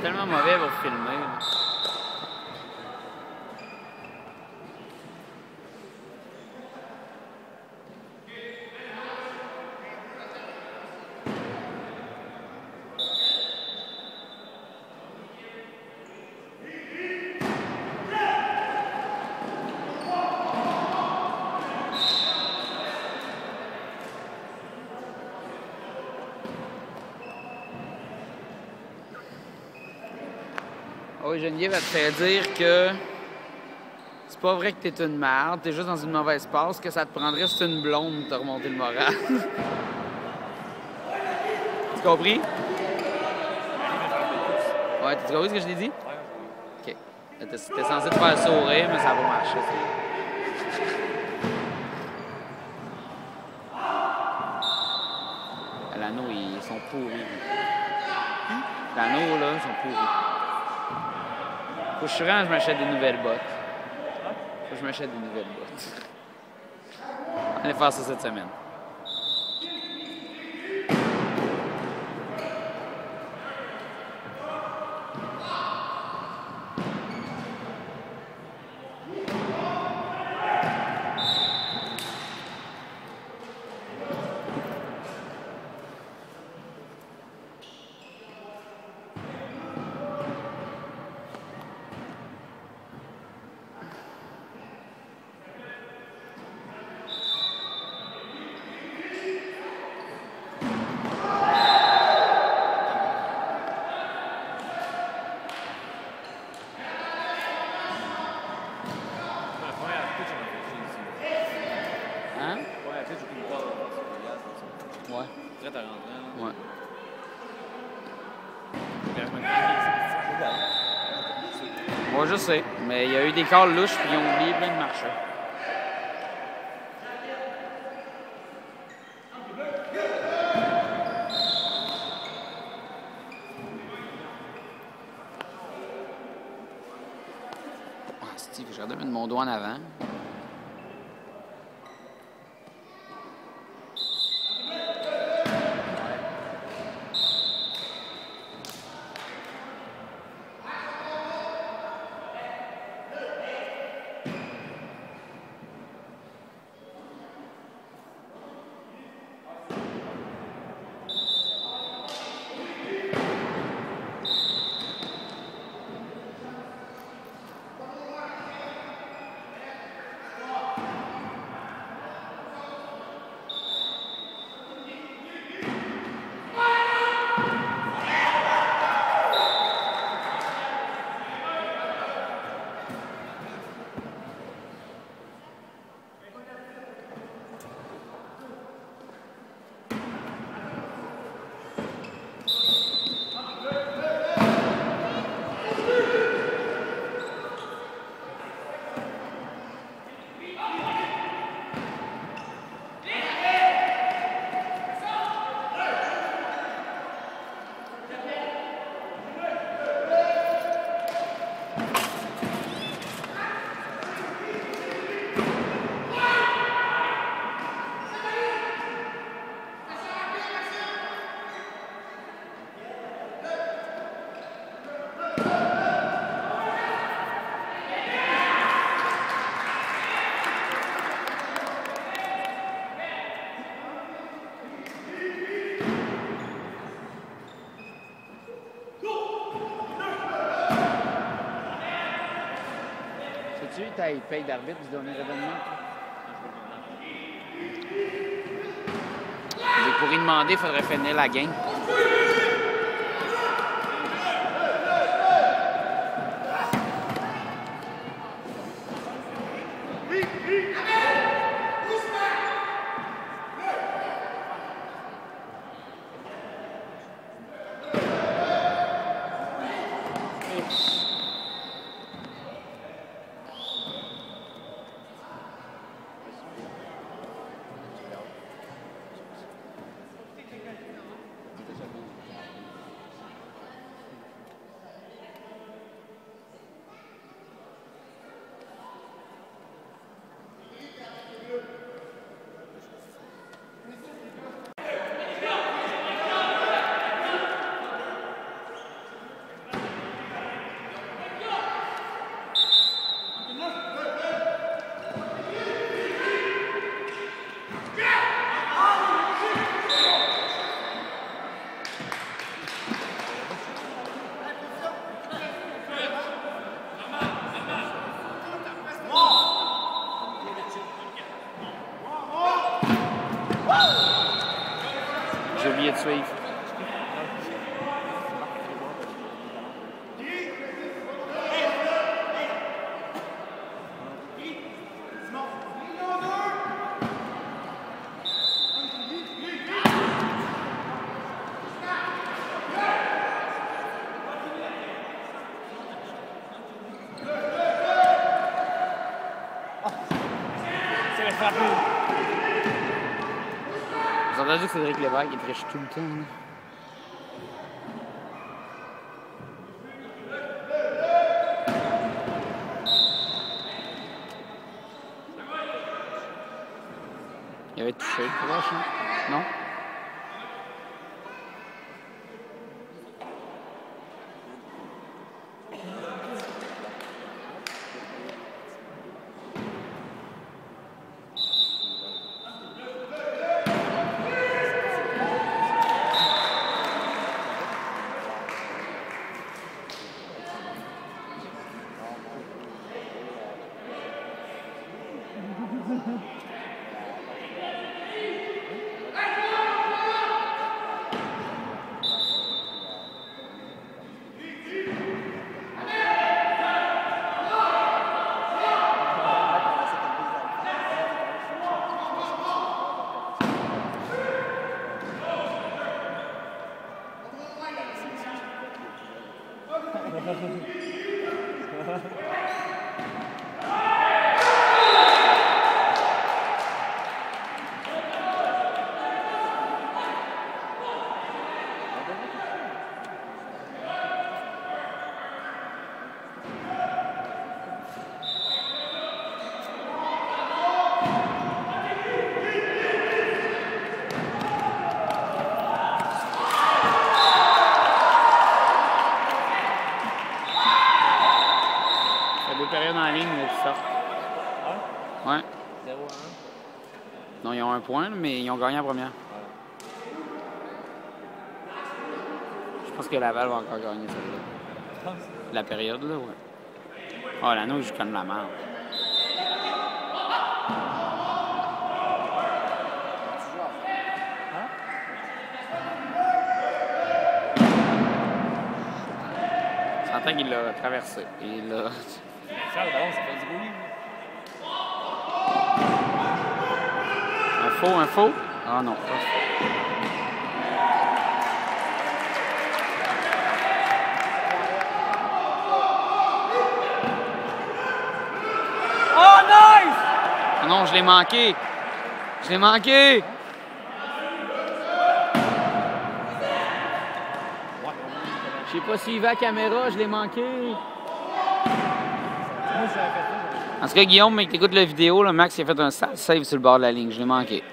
tellement mauvais pour filmer. Là. Oui, Geneviève, elle te fait dire que c'est pas vrai que t'es une merde, t'es juste dans une mauvaise passe, que ça te prendrait c'est une blonde de te remonter le moral. Tu compris? Ouais, t'as compris ce que je t'ai dit? OK. T'es censé te faire sourire, mais ça va marcher. L'anneau, ils sont pourris. L'anneau, là, ils sont pourris. Faut que je rentre, je m'achète des nouvelles bottes. Faut que je m'achète des nouvelles bottes. On va aller faire ça cette semaine. Hein? Ouais, après, j'ai pu me voir. Ouais. Prêt à rentrer. Ouais. Moi, je sais. Mais il y a eu des calls louches puis ils ont oublié plein de marchés. Ah, Steve, je vais mettre mon doigt en avant. Sais-tu, t'as paye d'arbitre du dernier événement? Pour y demander, il faudrait finir la game. rapide. J'ai entendu que Cédric Lévesque, il triche tout le temps. Là. Il avait touché, proche, hein? Non? Période en ligne, mais ça. Ouais. 0-1. Non, ils ont un point, mais ils ont gagné la première. Je pense que Laval va encore gagner celle-là. La période, là, ouais. Oh, la nouille, je connais la merde. Je sentais qu'il l'a traversé. Et là... Le ballon, ça fait du bruit. Un faux? Ah non, pas faux. Oh, nice! Ah non, je l'ai manqué. Je l'ai manqué. Je sais pas s'il va à la caméra, je l'ai manqué. En tout cas, Guillaume, mec, t'écoutes la vidéo, là, Max il a fait un sale save sur le bord de la ligne. Je l'ai manqué.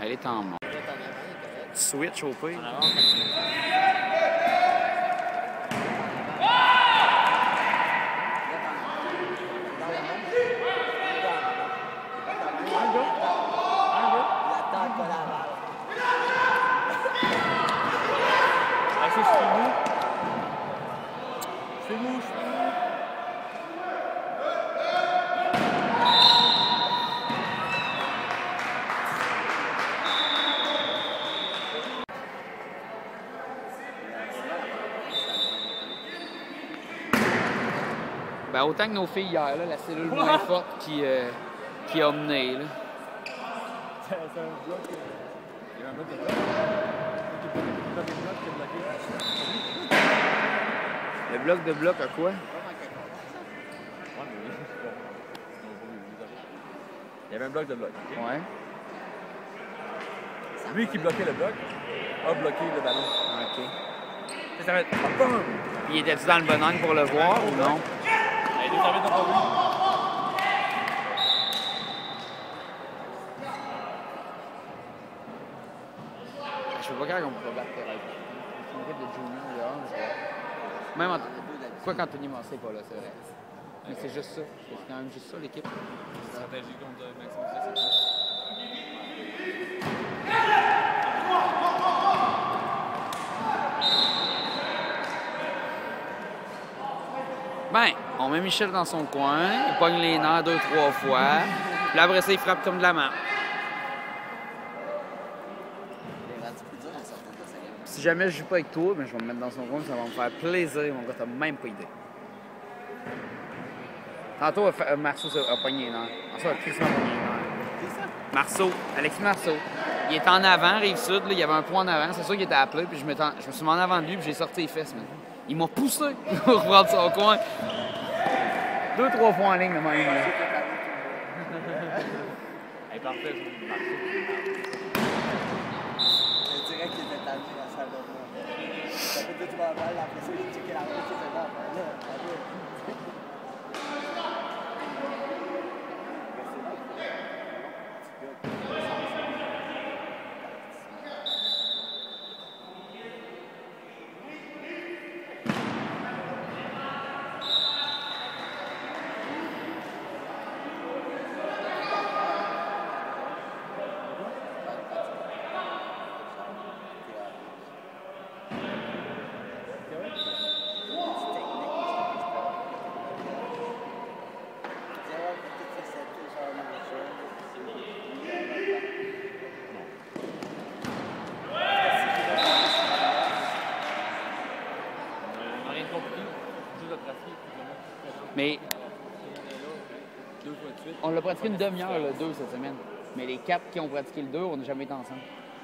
Elle est en mort. Switch au pire. Ben, autant que nos filles hier, là, la cellule moins forte qui a mené. Là. C'est un bloc. Il y a un bloc de bloc. Le bloc de bloc à quoi? Il y avait un bloc de bloc. Ouais. Lui qui bloquait le bloc a bloqué le ballon. OK. Ça va être... Puis était-tu dans le bon angle pour le voir ou non? Les deux arbitres n'ont pas vu. Je sais pas quand on peut battre une équipe de junior dehors. Même quoi qu'Anthony Massé n'est pas là, c'est vrai. Mais c'est juste ça. C'est quand même juste ça, l'équipe. Stratégie contre Maxime Ducey. On met Michel dans son coin, il pogne les nerfs 2-3 fois. Puis là, après ça, il frappe comme de la main. Si jamais je joue pas avec toi, ben, je vais me mettre dans son coin, ça va me faire plaisir. Mon gars, t'as même pas idée. Tantôt, Marceau a pogné les nerfs. Marceau a tristement pogné les nerfs. Marceau, Alexis Marceau. Il était en avant, Rive-Sud, il y avait un point en avant. C'est sûr qu'il était appelé, puis je me suis mis en avant de lui, puis j'ai sorti les fesses. Man. Il m'a poussé pour prendre son coin. 2-3 fois en ligne, de même. Elle est parfaite, Je dirais qu'il était tanné dans sa salle de bain. Ça fait 2-3 balles, après ça, il a checké la route, il était là. Mais on l'a pratiqué une demi-heure, le 2, cette semaine. Mais les 4 qui ont pratiqué le 2, on n'a jamais été ensemble.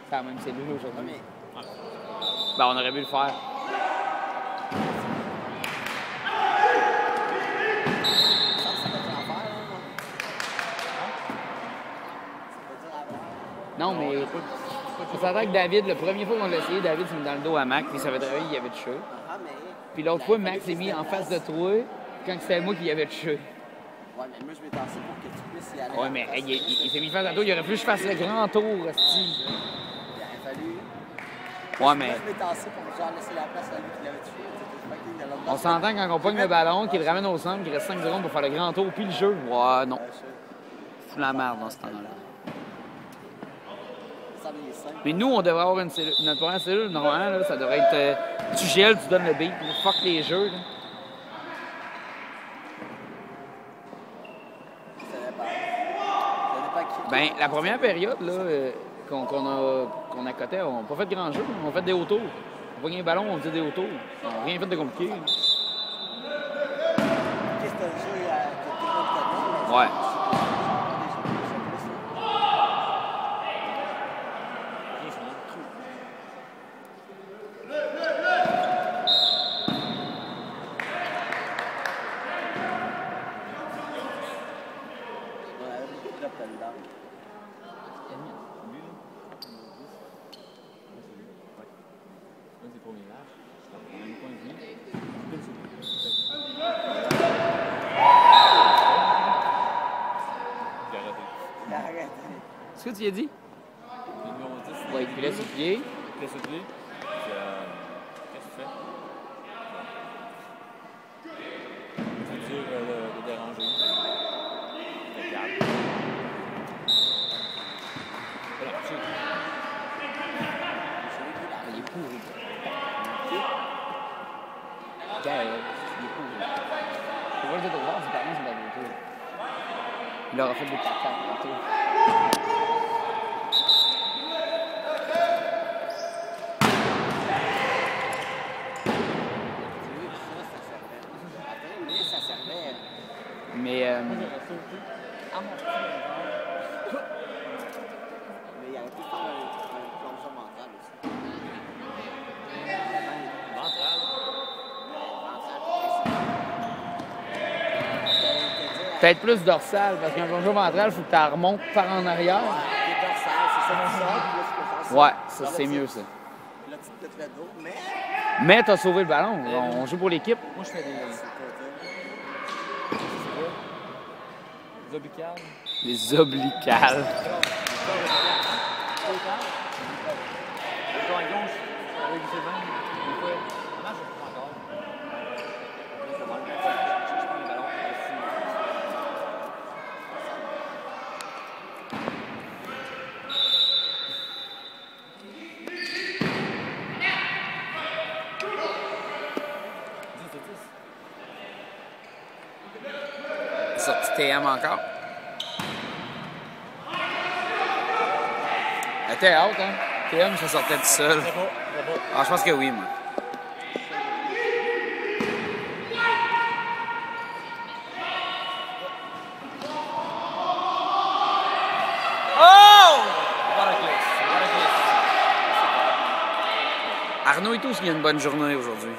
C'est la même cellule aujourd'hui. Ben, on aurait pu le faire. Non, mais ça s'entend que David, la première fois qu'on l'a essayé, David s'est mis dans le dos à Mac, puis ça avait travaillé, il y avait touché. Puis l'autre fois, Mac s'est mis en face de toi quand c'était moi qui y avait touché. Ouais, mais moi, je m'ai tassé pour que tu puisses y aller. Ouais, mais il s'est mis face à toi, il aurait fallu que je fasse le grand tour, hostie. Il aurait fallu. Ouais, mais. Moi, je m'ai tassé pour genre laisser la place à lui qui l'avait tué. On s'entend quand on pogne le ballon, qu'il le ramène au centre, qu'il reste 5 secondes pour faire le grand tour, puis le jeu. Ouais, non. C'est la merde dans ce temps-là. Mais nous, on devrait avoir une cellule. Notre première cellule, normalement, là, ça devrait être. Tu gèles, tu donnes le beat. Fuck les jeux. Là. Ben, la première période, là, qu'on accotait, on n'a pas fait de grands jeux. On a fait des autours. On pognait un ballon, on faisait des autours. On n'a rien fait de compliqué. Ouais. Qu'est-ce que tu y as dit? Le numéro 10. Ouais, il te laisse au pied. Il te laisse au pied. Qu'est-ce que tu fais? Tu tires le déranger. Tu te calmes. Alors, tu Il est pourri. Gaël, il est pourri. Je vois le dire de voir, ses parents sont dans le tour. Il leur a fait des caca tantôt. Mais. Mais il aurait pu faire un plongeon mental aussi. Peut-être plus dorsal, parce qu'un plongeon ventral, il faut que tu la remontes par en arrière. Ouais, ça c'est mieux ça. Là, tu te fais d'eau, mais. Mais t'as sauvé le ballon. On joue pour l'équipe. Moi, je fais des oblicales. Les oblicales. À gauche, avec ses mains, des fois. Non, je fais pas encore. Je prends le ballon. TM encore. Elle était out, hein? TM, ça sortait tout seul. Ah, je pense que oui, moi. Oh! Arnaud et tous, il y a une bonne journée aujourd'hui.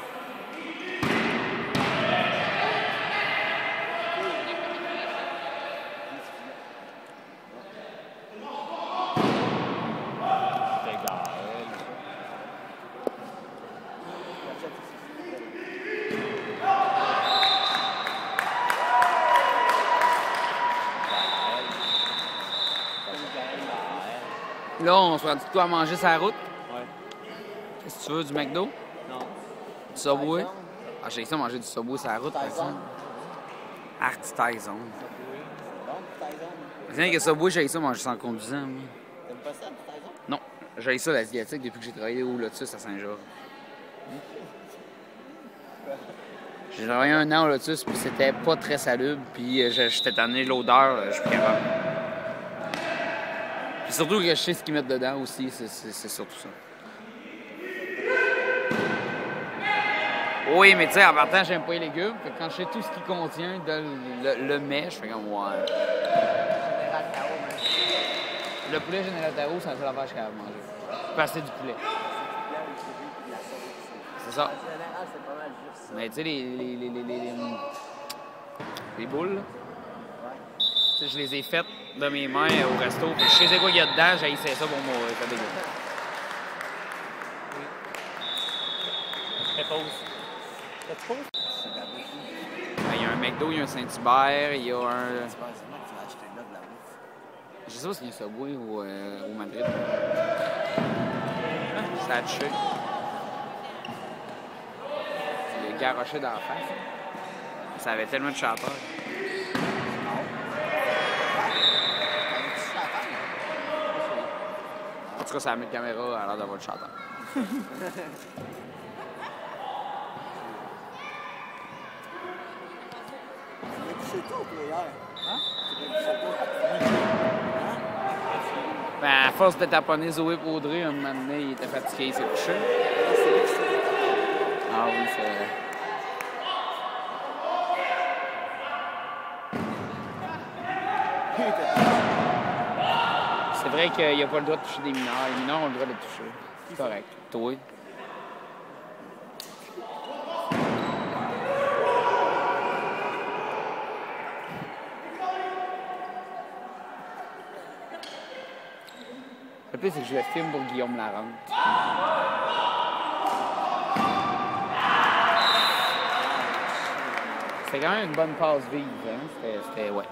Là, on se rend tout à manger sur la route. Ouais. Qu'est-ce que tu veux, du McDo? Non. Du Subway? Ah, j'ai ça manger du Subway sur la route, par exemple. Arc Tyson. Bon, Tyson. C'est rien que Subway, j'ai ça manger sans conduisant, moi. T'aimes pas ça, Tyson? Non, j'ai ça l'asiatique depuis que j'ai travaillé au Lotus à Saint-Georges. J'ai travaillé 1 an au Lotus, puis c'était pas très salubre, puis j'étais tanné de l'odeur, je suis plus capable. Puis surtout que je sais ce qu'ils mettent dedans aussi, c'est surtout ça. Oui, mais tu sais, en partant, j'aime pas les légumes, fait que quand je sais tout ce qu'il contient, le mets, je fais comme ouais. Général Tao, man. Le poulet Général Tao, c'est la seule affaire que je suis capable de manger. Parce que c'est du poulet. C'est ça. En général, c'est pas mal juste ça. Mais tu sais, les boules, là. Tu sais, je les ai faites de mes mains au resto. Puis je sais quoi qu'il y a dedans, j'ai essayé ça pour mourir. Ça dégueule. Fais pause. Fais pause? Ben, il y a un McDo, il y a un Saint-Hubert, il y a un. Tu vas acheter là de la bouffe. Je sais pas s'il y a un Subway au Madrid. Ça a touché. Il a garoché dans la face. Ça avait tellement de chateurs. En tout cas, ça a mis la caméra à l'air d'avoir le chanteur. Tu l'as couché tôt, toi, hier. Hein? Tu l'as couché tôt. Ben, à force de taponner Zoé et Audrey, un moment donné, il était fatigué, il s'est couché. C'est lui qui s'est fait. Ah oui, c'est vrai. C'est vrai qu'il n'y a pas le droit de toucher des mineurs. Les mineurs ont le droit de les toucher. C'est correct. Toi. Le pire, c'est que je le filme pour Guillaume Larente. C'était quand même une bonne passe vive, hein? C'était ouais.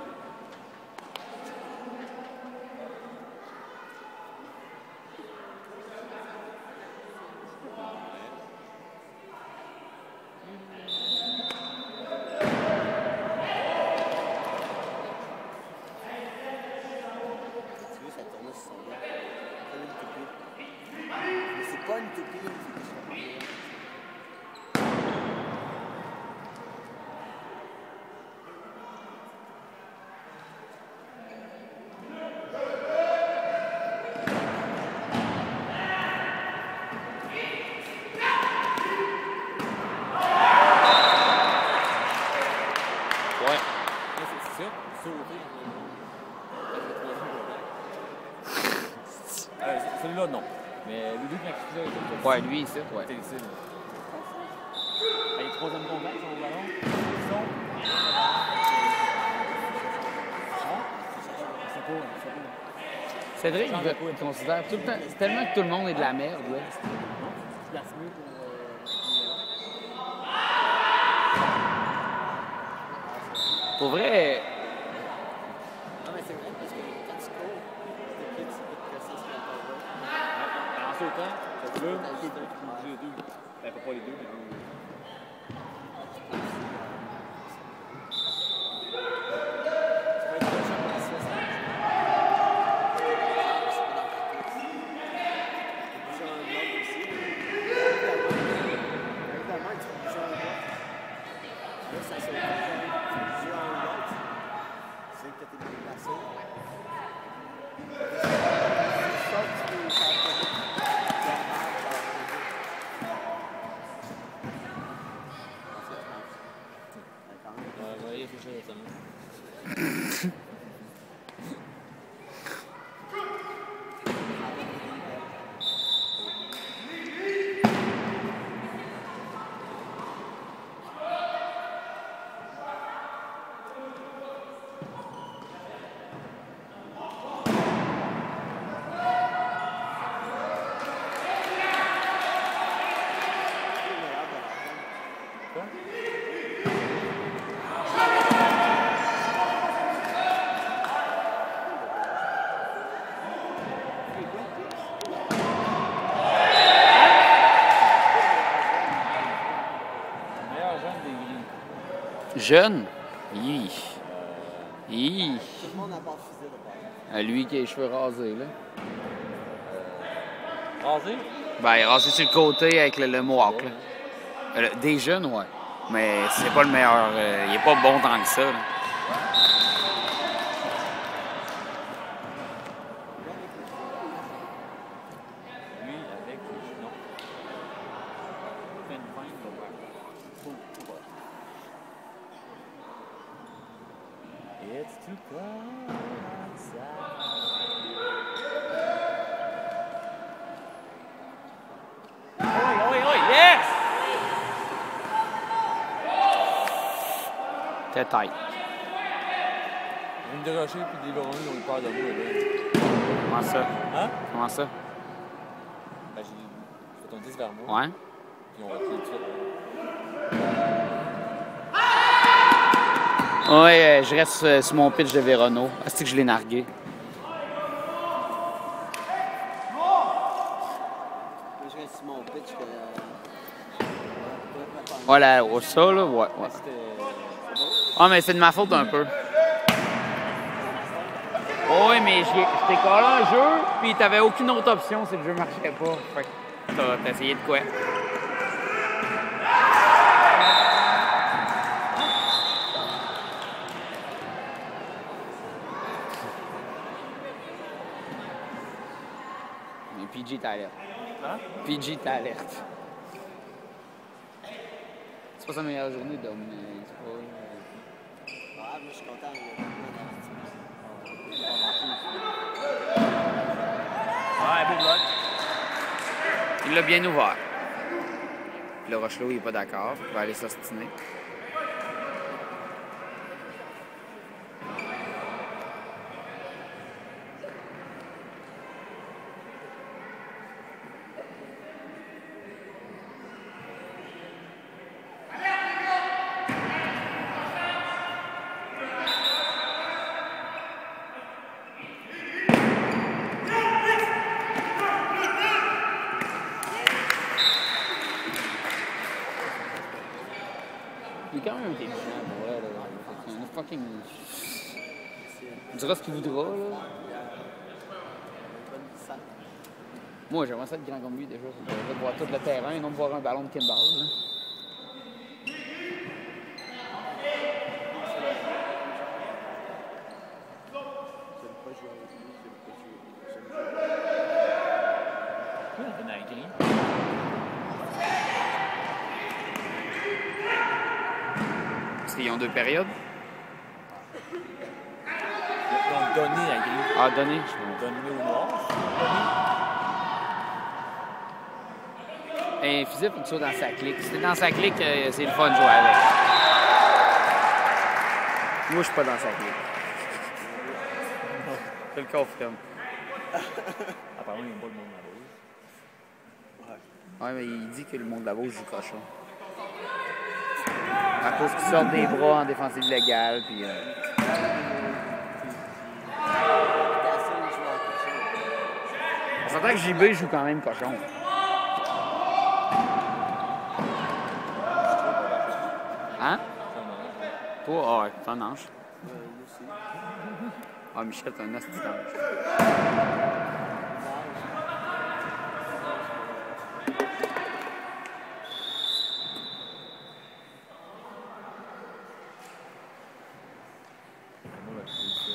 Tu veux, ça tournait sur son bras. C'est une toupie. Mais c'est pas une toupie, c'est quelque chose. Ouais. C'est ça. Sauter. Celui-là, non. Mais le deux qui a quitté, Ouais, lui, ici, ouais. c'est ici, là. Les troisième contact sur le ballon. Cédric, il considère tout le temps. C'est tellement que tout le monde est de la merde, là. Pour vrai, Non, mais c'est vrai, parce que quand tu cours, t'es plus, tu peux te casser sur la table. En sautant, ça peut. T'as le deux. Les deux. Ben, pas les deux, mais deux. Tu peux être méchant comme ça, ça marche. C'est pas dans ta course. Tu peux bouger un bloc aussi. Évidemment, tu peux bouger un bloc. Là, ça saute. Tu peux bouger un bloc. Jeune? Hi. Hi. Tout le monde à part Fizet de part. Lui qui a les cheveux rasés, là. Rasé? Ben, rasé sur le côté avec le mohawk, là. Des jeunes, ouais. Mais c'est pas le meilleur. Il est pas bon tant que ça, là. Lui, avec les non. Fin de fin, il va voir. Tout bas. It's too cold outside. Oui, yes! T'es tight. Vous me dérochez puis des Véroniques ils ont eu peur de moi, là. Comment ça? Hein? Comment ça? Ben, j'ai fait un 10 vers moi. Ouais? Puis ils ont reculé tout de suite. Ouais, je reste sur mon pitch de Vérono. C'est que je l'ai nargué. Moi, je reste sur mon pitch que. Voilà, ça, là, ouais. C'était. Ah, mais c'est de ma faute un peu. Oui, mais je t'ai collé un jeu, puis t'avais aucune autre option si le jeu marchait pas. Fait que t'as essayé de quoi? Mais PG t'alerte. Hein? PG t'alerte. C'est pas sa meilleure journée, Dom, mais c'est pas... Ah, moi, je suis content. Ouais, un peu de luck. Il l'a bien ouvert. Puis le Rochelot, il est pas d'accord. Il va aller s'ostiner. Il est quand même intelligent, pour vrai, là. C'est un fucking... Il dira ce qu'il voudra, là. Moi, j'aimerais ça être grand comme lui, déjà. J'aimerais de voir tout le terrain et non de voir un ballon de kimball, là. Oui, on donne à gris. Parce qu'ils ont deux périodes. Ils ont donné à gris. Ah, donné. Ils ont donné au noir. Et Philippe, faut que tu sois dans sa clique. Si t'es dans sa clique, c'est le fun de jouer avec. Moi, je suis pas dans sa clique. Je le confirme. Apparemment, ils n'ont pas le monde là-bas. Ouais, mais il dit que le monde de la Beauce joue cochon. À cause qu'ils sortent des bras en défensive légale, puis... On s'entend que JB joue quand même cochon. Hein? Toi, ah ouais, t'en ange. Ah, Michel, t'es un asti d'ange. Moi, je sais ça.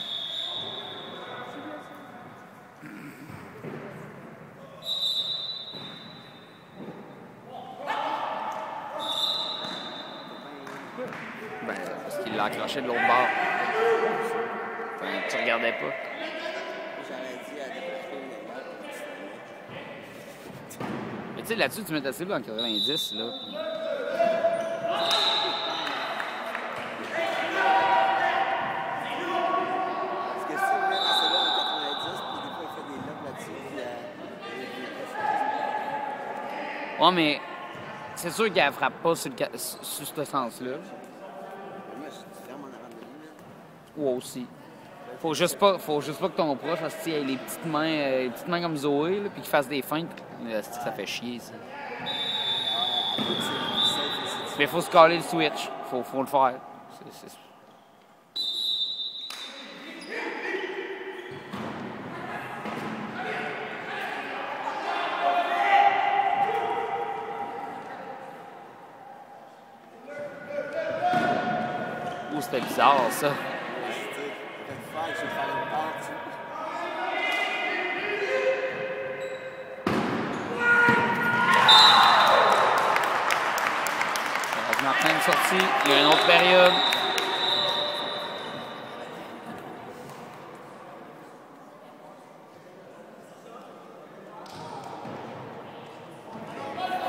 Ben, parce qu'il l'a accroché de l'autre bord. Enfin, tu regardais pas. J'aurais dit à déplacer le Mais tu sais, là-dessus, tu mets ta cible en 90, là. Puis... Parce que si on met la celle-là en 90, puis des fois, il fait des lobes là-dessus, puis Ouais, mais c'est sûr qu'elle frappe pas sur ce sens-là. moi, je suis vraiment en avant de lui, là. Ou aussi. Faut juste pas que ton proche ait les petites mains comme Zoé, là, puis qu'il fasse des feintes. Ça fait chier, ça. Ah, c'est safe, c'est Mais faut se caler le switch. Faut le faire. C'est... Oh, c'était bizarre, ça. Je vais faire une pente. Martin est sorti. Il y a une autre période.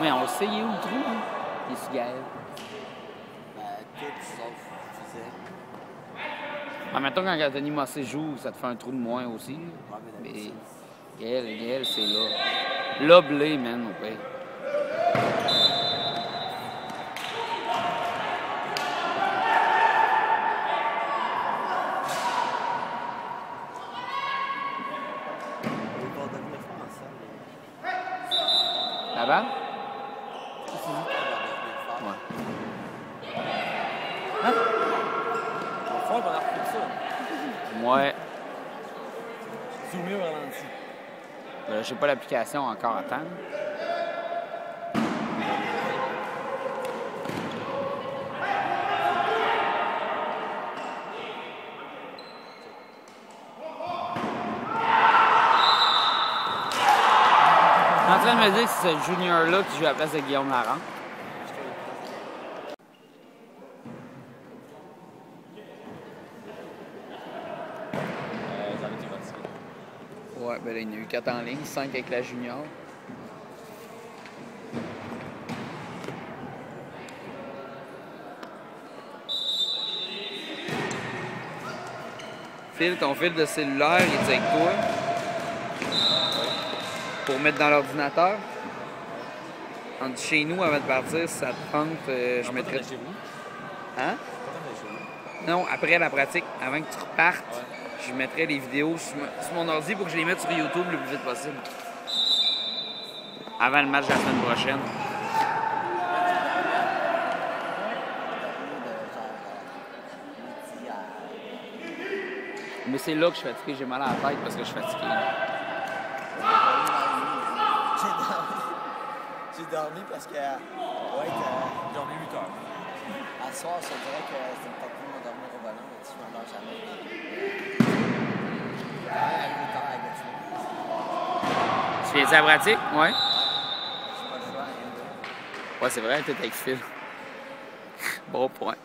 Mais on le sait, il est où le trou? Hein? Il est sur Gaël. Ben, tout sauf Fusée. En même temps, quand Anthony Mossé joue, ça te fait un trou de moins aussi. Ouais, mais Mais d'habitude, Gaël, c'est là. Là, blé, man, au pire. il va devenir fort ensemble. Là-bas? Il va devenir fort. Ouais. On va faire qu'on a repris ça. Ouais. Zoomer au ralenti. J'ai pas l'application encore à temps. En train de me dire que c'est ce junior-là qui joue à la place de Guillaume Larente. J'en ai été retiré. Ouais, ben là, il y en a eu 4 en ligne, 5 avec la junior. Phil, ton fil de cellulaire, il est avec toi. Pour mettre dans l'ordinateur. On dit chez nous, avant de partir, si ça te tente, je mettrais... Chez vous? Hein? Pas chez vous. Non, après la pratique, avant que tu repartes, Ouais. je mettrai les vidéos sur mon ordi pour que je les mette sur YouTube le plus vite possible. Avant le match de la semaine prochaine. Midi à... Mais c'est là que je suis fatigué, j'ai mal à la tête parce que je suis fatigué. J'ai dormi parce que... Ouais, J'ai dormi 8 heures. à soir, je te dirais que c'était pas cool de dormir au ballon, mais tu m'en dors jamais. Arrivé tard à Gatineau. Tu viens à la pratique? Ouais. J'ai pas le choix, rien de... Ouais, c'est vrai, t'es avec Phil. Bon point.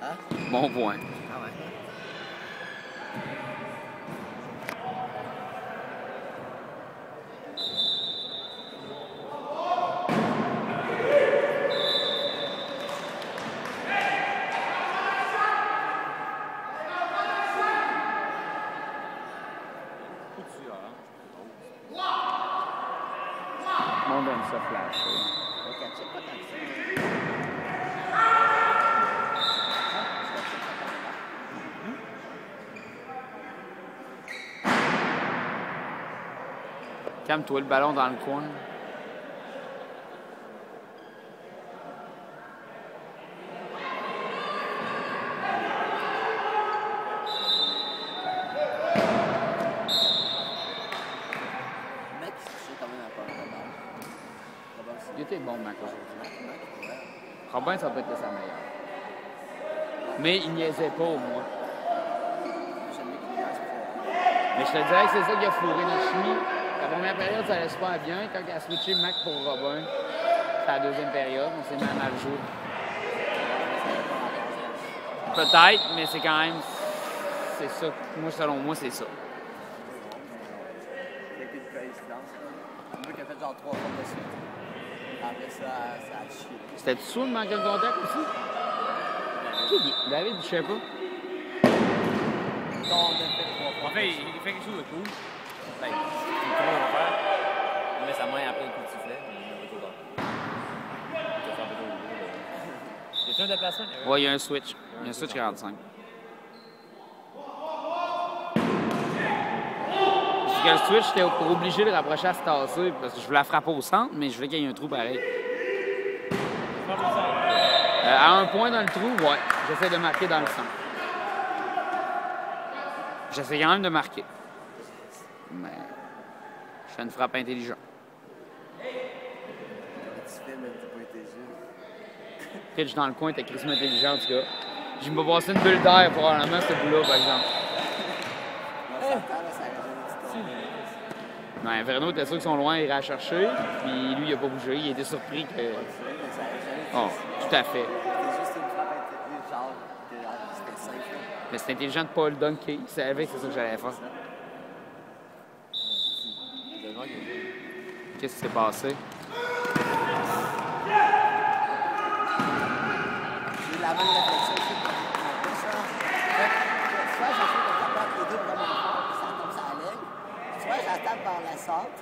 Hein? Bon point. Ah ouais. Le monde aime ça flash. Le ketchup, pas tant que ça. Calme-toi, le ballon dans le coin. Le mec, il se quand même un peu de balle. Robin, c'est... Il était bon, Mac, aujourd'hui. Ouais. Robin, ça peut être sa meilleure. Mais il niaisait pas, au moins. J'aime mieux qu'il niaise pas. Mais je te dirais que c'est ça qui a fourré notre chimie. La première période, ça allait super bien. Quand il a switché Mac pour Robin, c'est la deuxième période. On s'est mis à mal jouer. Peut-être, mais c'est quand même... C'est ça. Moi, selon moi, c'est ça. Il y a plus de coïncidence. Le mec a fait genre 3 fois de suite. Après ça, ça a chié. C'était-tu ça, le manque de contact aussi? David, je sais pas. On a fait 3 fois. En fait, il fait quelque chose de cool. Ben, il comment on va faire. Il met sa main après le coup de sifflet. Il met le retour d'or. Il va faire un peu de... Y a-t-il un déplacement? Ouais, il y a un switch. Il y a un switch 45. Parce que le switch, j'étais obligé de rapprocher à se tasser parce que je voulais la frapper au centre, mais je voulais qu'il y ait un trou pareil. À un point dans le trou, ouais. J'essaie de marquer dans le centre. J'essaie quand même de marquer. Mais je fais une frappe intelligente. Tu fais, mais t'es pas intelligent. Pitch dans le coin, t'es crissement intelligent, en tout cas. Je me passer une bulle d'air probablement, ce bout-là, par exemple. Moi, ça attend, là, ça a jamais dit Ben, Verno était sûr qu'ils sont loin, il ira la chercher. Puis lui, il a pas bougé. Il était surpris que. Oh, tout à fait. C'était juste une frappe intelligente, genre, c'était simple. Mais c'est intelligent de pas le dunker. Il savait que c'est ça que j'allais faire. Qu'est-ce qui s'est passé? J'ai eu la même réflexion aussi pour ça. Soit j'essaie de taper les deux vraiment fort, puis ça tombe sur la ligne. Soit j'attaque par la centre.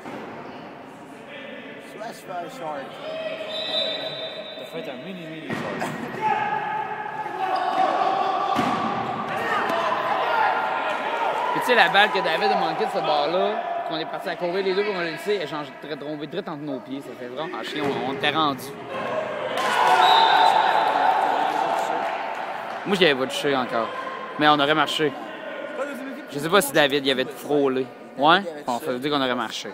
Soit je fais un short. T'as fait un mini short. Puis tu sais, la balle que David a manqué de ce bord-là, qu'on est parti à courir les deux pour le laisser, elle change de tomber direct entre nos pieds. Ça fait vraiment chier. On était rendu. Moi, je l'avais pas touché encore. Mais on aurait marché. Je sais pas si David y avait frôlé. Ouais? On fait dire qu'on aurait marché.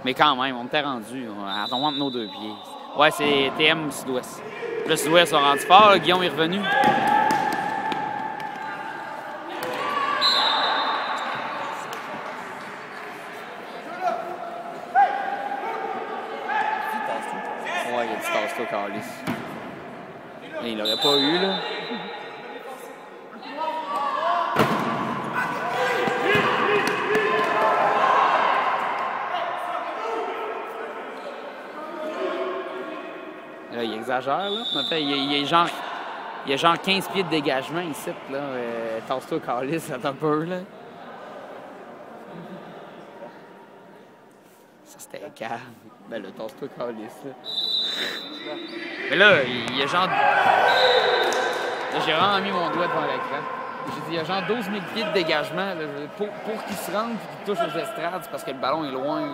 Mais quand même, on était rendu. À tomber entre nos deux pieds. Ouais, c'est TM Sud-Ouest. Le Sud-Ouest sont rendus fort. Là. Guillaume est revenu. Ouais, il a dit tasse-toi, calice. Il l'aurait pas eu, là. Là, il exagère, là. En fait, il y a genre 15 pieds de dégagement ici, là. Tasse-toi, calice, ça t'a peur, là. Ça, c'était calme. Ben, le tasse-toi, calice, là. Mais là, il y a genre... Là, j'ai vraiment mis mon doigt devant l'écran. J'ai dit, il y a genre 12 000 pieds de dégagement là, pour qu'il se rende et qu'il touche aux estrades, c'est parce que le ballon est loin. Là.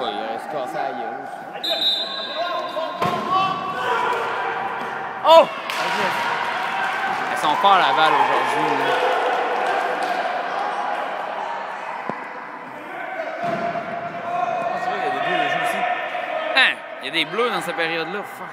Ouais, il reste cassé à la gueule. Oh! Elles sont forts la balle aujourd'hui. Là. Il y a des bleus dans cette période-là. Fuck.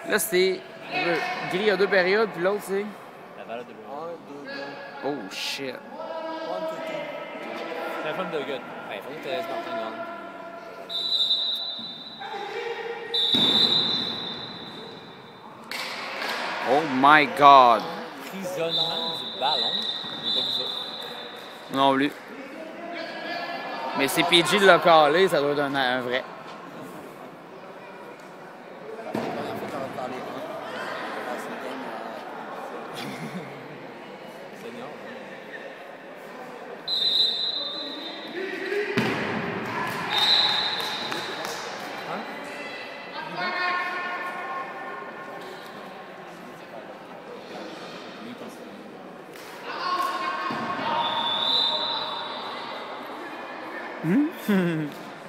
Là, c'est gris à deux périodes, puis l'autre, c'est... La valeur de l'eau. 1, 2, 2. Oh, shit. 1, 2, 2. C'est un fun de good. Il faut que tu laisses Martin Grande. Oh my God. Prisonnement du ballon. J'ai pas vu ça. Non plus. Mais c'est PG de le caler, ça doit être un vrai. Seigneur.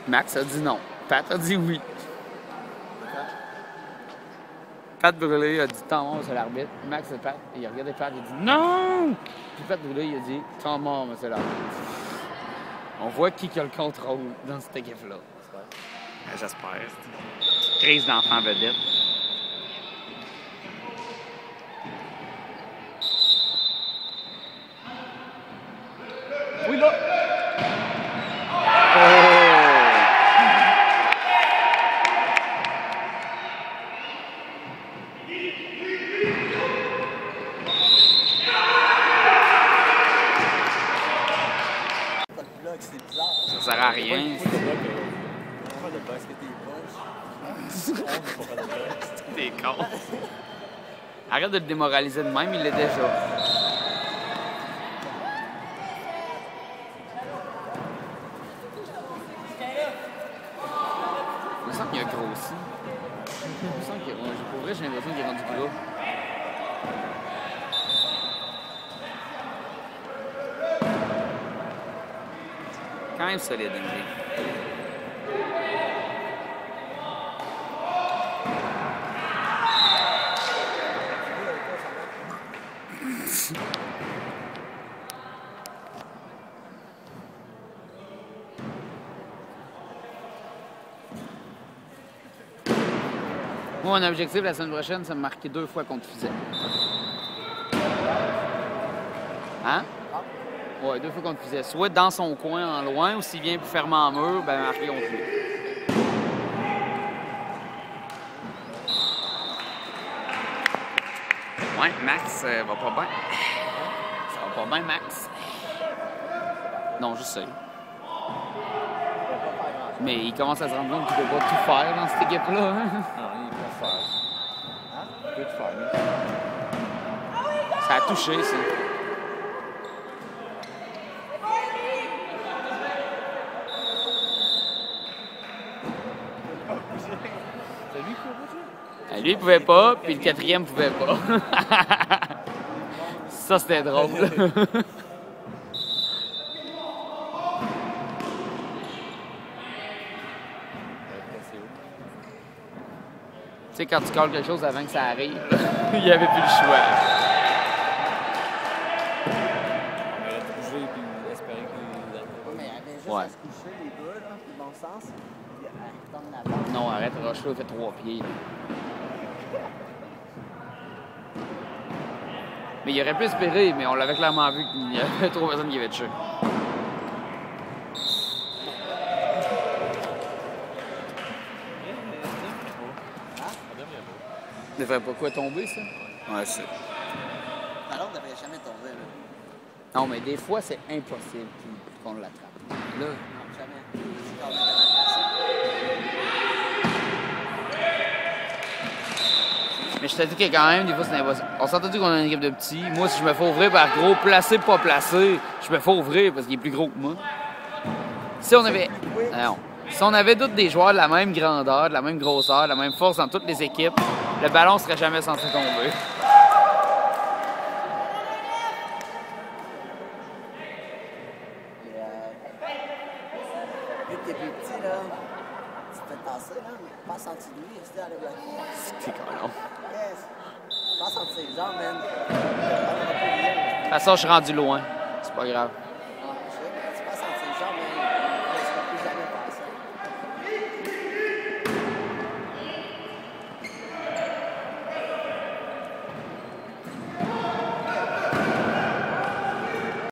Max a dit non. Pat a dit oui. Pat Brûlé a dit tant mort, c'est l'arbitre. Max et Pat, il a regardé Pat, il a dit non! Puis Pat Brûlé, il a dit tant mort, c'est l'arbitre. On voit qui a le contrôle dans cette équipe-là. J'espère. Crise d'enfant vedette. Oui, là! rien. Pas de boxe. Est-ce que t'es poche? T'es con. Arrête de le démoraliser de même, il l'est déjà. Il me semble qu'il a grossi. Il me semble qu'il pour vrai, j'ai l'impression qu'il est rendu gros. Quand même solide, Henry. Moi, mon objectif la semaine prochaine, c'est de marquer 2 fois contre Fizet. Hein? Ouais, 2 fois contre Fizet. Soit dans son coin en loin, ou s'il vient pour fermer en mur, ben marquer contre lui. Ouais, Max va pas bien. Ça va pas bien, Max. Non, juste ça. Mais il commence à se rendre compte qu'il ne peut pas tout faire dans cette équipe-là. Hein? Non, il peut faire. Hein? Il peut tout faire. Ça a touché, ça. C'est lui qui peut jouer? Lui, il pouvait pas, puis le 4e pouvait pas. Ça, c'était drôle. Tu sais, quand tu colles quelque chose avant que ça arrive, il n'y avait plus le choix. Il aurait dû bouger et espérer qu'il Mais il avait juste Ouais. à se coucher les deux, là, dans le bon sens. Puis elle retombe là-bas. Non, arrête, Rochereau fait 3 pieds. Là. Mais il aurait pu espérer, mais on l'avait clairement vu qu'il y avait trop personne qui avait touché. Il devrait pas quoi tomber, ça? Ouais, c'est. Le ballon ne devrait jamais tomber, là. Non, mais des fois, c'est impossible qu'on l'attrape. Là, Non, jamais. C'est quand même facile. mais je t'ai dit que quand même, des fois, c'est impossible. On s'est entendu qu'on a une équipe de petits. Moi, si je me fais ouvrir par gros, placé, pas placé, je me fais ouvrir parce qu'il est plus gros que moi. Si on avait. Non. Si on avait tous des joueurs de la même grandeur, de la même grosseur, de la même force dans toutes les équipes, le ballon serait jamais censé tomber. Et, vu que t'es plus petit, là, tu te fais tasser, là, mais passe en dessous de lui, rester dans le bloc. C'est colon. Yes! Passe entre ses jambes, man. De toute façon, je suis rendu loin. C'est pas grave.